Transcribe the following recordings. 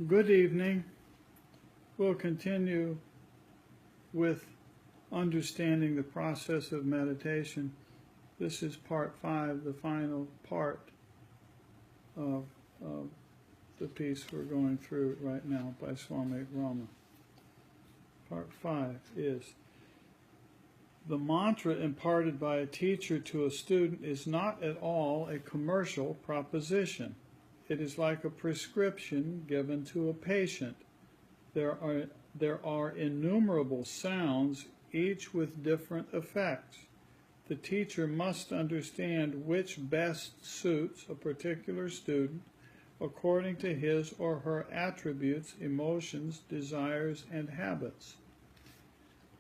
Good evening. We'll continue with understanding the process of meditation. This is part 5, the final part of the piece we're going through right now by Swami Rama. Part 5 is, the mantra imparted by a teacher to a student is not at all a commercial proposition. It is like a prescription given to a patient. There are innumerable sounds, each with different effects. The teacher must understand which best suits a particular student according to his or her attributes, emotions, desires, and habits.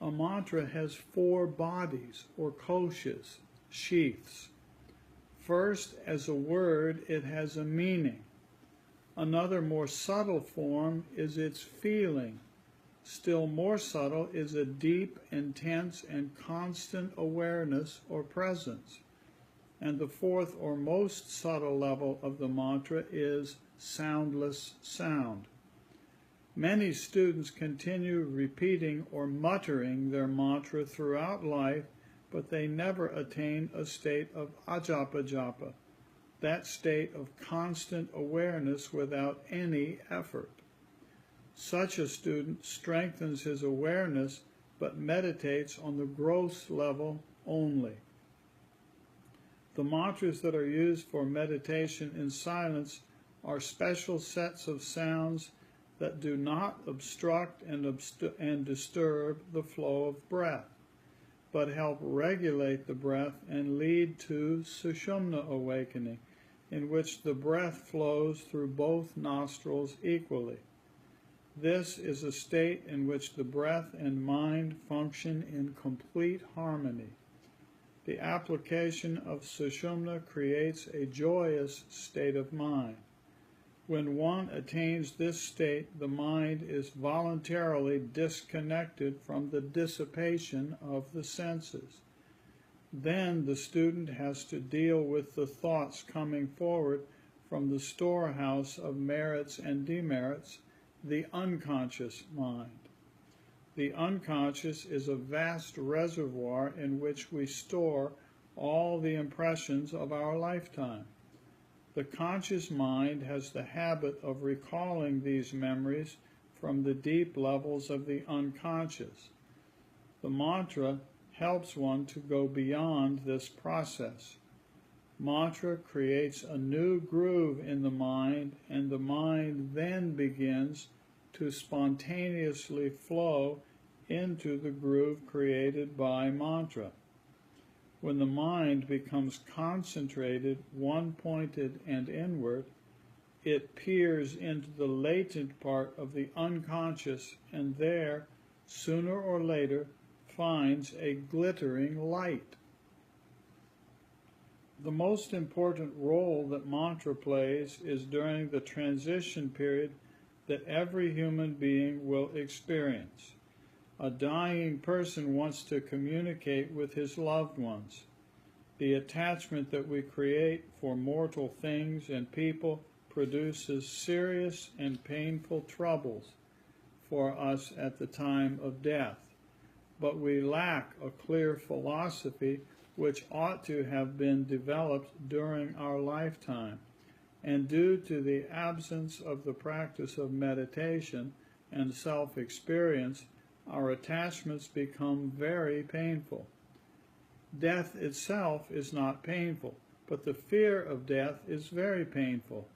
A mantra has 4 bodies, or koshas, sheaths. First, as a word, it has a meaning. Another more subtle form is its feeling. Still more subtle is a deep, intense, and constant awareness or presence. And the 4th or most subtle level of the mantra is soundless sound. Many students continue repeating or muttering their mantra throughout life, but they never attain a state of ajapa-japa, that state of constant awareness without any effort. Such a student strengthens his awareness, but meditates on the gross level only. The mantras that are used for meditation in silence are special sets of sounds that do not obstruct and disturb the flow of breath, but help regulate the breath and lead to sushumna awakening, in which the breath flows through both nostrils equally. This is a state in which the breath and mind function in complete harmony. The application of sushumna creates a joyous state of mind. When one attains this state, the mind is voluntarily disconnected from the dissipation of the senses. Then the student has to deal with the thoughts coming forward from the storehouse of merits and demerits, the unconscious mind. The unconscious is a vast reservoir in which we store all the impressions of our lifetime. The conscious mind has the habit of recalling these memories from the deep levels of the unconscious. The mantra helps one to go beyond this process. Mantra creates a new groove in the mind, and the mind then begins to spontaneously flow into the groove created by mantra. When the mind becomes concentrated, one-pointed, and inward, it peers into the latent part of the unconscious, and there, sooner or later, finds a glittering light. The most important role that mantra plays is during the transition period that every human being will experience. A dying person wants to communicate with his loved ones. The attachment that we create for mortal things and people produces serious and painful troubles for us at the time of death. But we lack a clear philosophy which ought to have been developed during our lifetime. And due to the absence of the practice of meditation and self-experience, our attachments become very painful. Death itself is not painful, but the fear of death is very painful,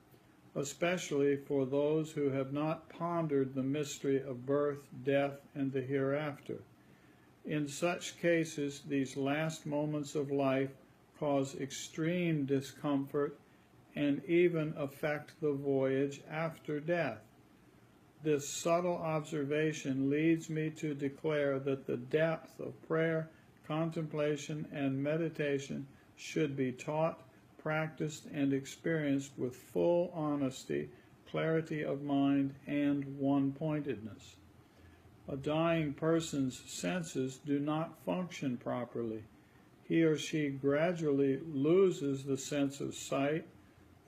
especially for those who have not pondered the mystery of birth, death, and the hereafter. In such cases, these last moments of life cause extreme discomfort and even affect the voyage after death. This subtle observation leads me to declare that the depth of prayer, contemplation, and meditation should be taught, practiced, and experienced with full honesty, clarity of mind, and one-pointedness. A dying person's senses do not function properly. He or she gradually loses the sense of sight,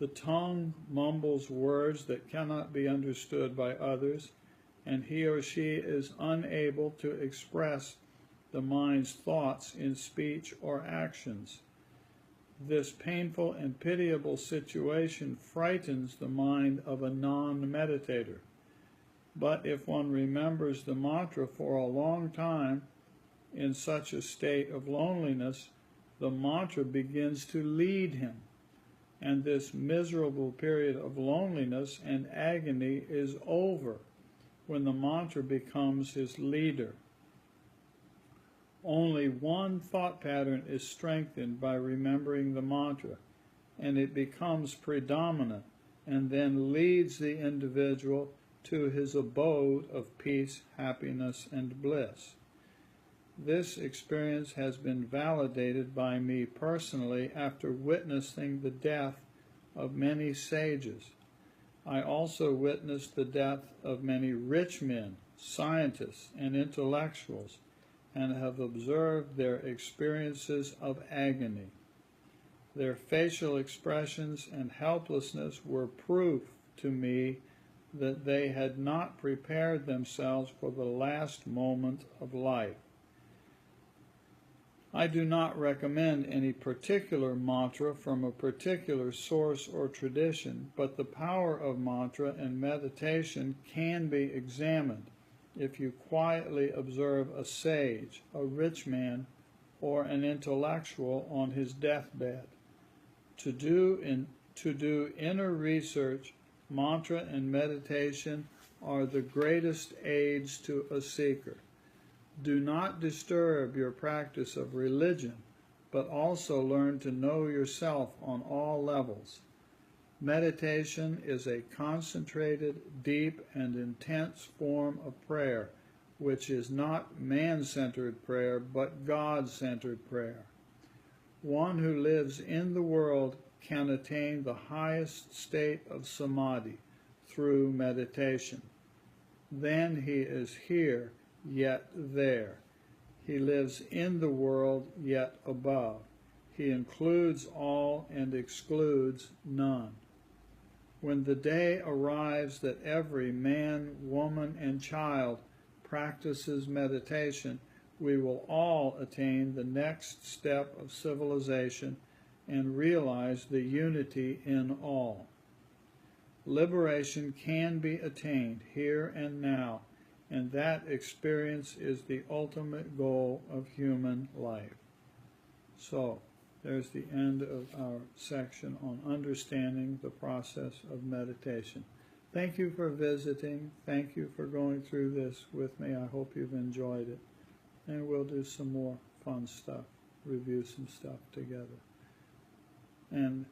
The tongue mumbles words that cannot be understood by others, and he or she is unable to express the mind's thoughts in speech or actions. This painful and pitiable situation frightens the mind of a non-meditator. But if one remembers the mantra for a long time in such a state of loneliness, the mantra begins to lead him, and this miserable period of loneliness and agony is over when the mantra becomes his leader. Only one thought pattern is strengthened by remembering the mantra, and it becomes predominant and then leads the individual to his abode of peace, happiness, and bliss. This experience has been validated by me personally after witnessing the death of many sages. I also witnessed the death of many rich men, scientists, and intellectuals, and have observed their experiences of agony. Their facial expressions and helplessness were proof to me that they had not prepared themselves for the last moment of life. I do not recommend any particular mantra from a particular source or tradition, but the power of mantra and meditation can be examined if you quietly observe a sage, a rich man, or an intellectual on his deathbed. To do inner research, mantra and meditation are the greatest aids to a seeker. Do not disturb your practice of religion, but also learn to know yourself on all levels. Meditation is a concentrated, deep, and intense form of prayer, which is not man-centered prayer, but God-centered prayer. One who lives in the world can attain the highest state of samadhi through meditation. Then he is here, yet there. He lives in the world, yet above. He includes all and excludes none. When the day arrives that every man, woman, and child practices meditation, we will all attain the next step of civilization and realize the unity in all. Liberation can be attained here and now, and that experience is the ultimate goal of human life. So, there's the end of our section on understanding the process of meditation. Thank you for visiting. Thank you for going through this with me. I hope you've enjoyed it. And we'll do some more fun stuff, review some stuff together. And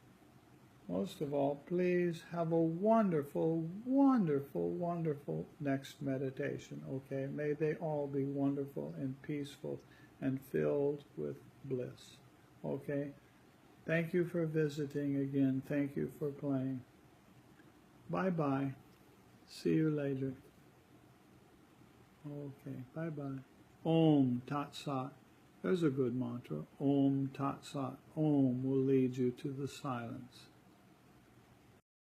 most of all, please have a wonderful, wonderful, wonderful next meditation, okay? May they all be wonderful and peaceful and filled with bliss, okay? Thank you for visiting again. Thank you for playing. Bye-bye. See you later. Okay, bye-bye. Om Tat Sat. There's a good mantra. Om Tat Sat. Om will lead you to the silence.